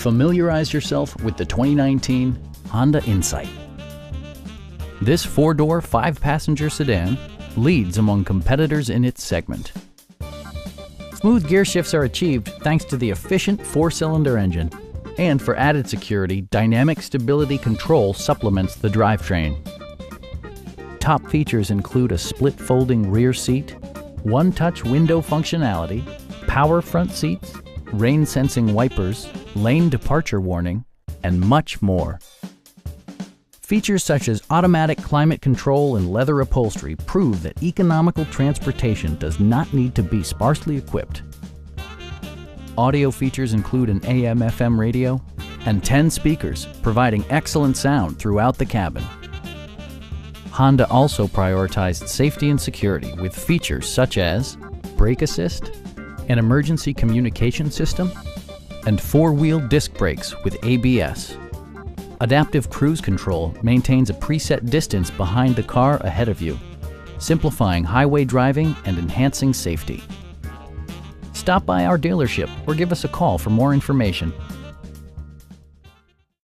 Familiarize yourself with the 2019 Honda Insight. This four-door, five-passenger sedan leads among competitors in its segment. Smooth gear shifts are achieved thanks to the efficient four-cylinder engine, and for added security, dynamic stability control supplements the drivetrain. Top features include a split folding rear seat, one-touch window functionality, power front seats, rain-sensing wipers, lane departure warning, and much more. Features such as automatic climate control and leather upholstery prove that economical transportation does not need to be sparsely equipped. Audio features include an AM/FM radio and 10 speakers, providing excellent sound throughout the cabin. Honda also prioritized safety and security with features such as brake assist, an emergency communication system, and four-wheel disc brakes with ABS. Adaptive Cruise Control maintains a preset distance behind the car ahead of you, simplifying highway driving and enhancing safety. Stop by our dealership or give us a call for more information.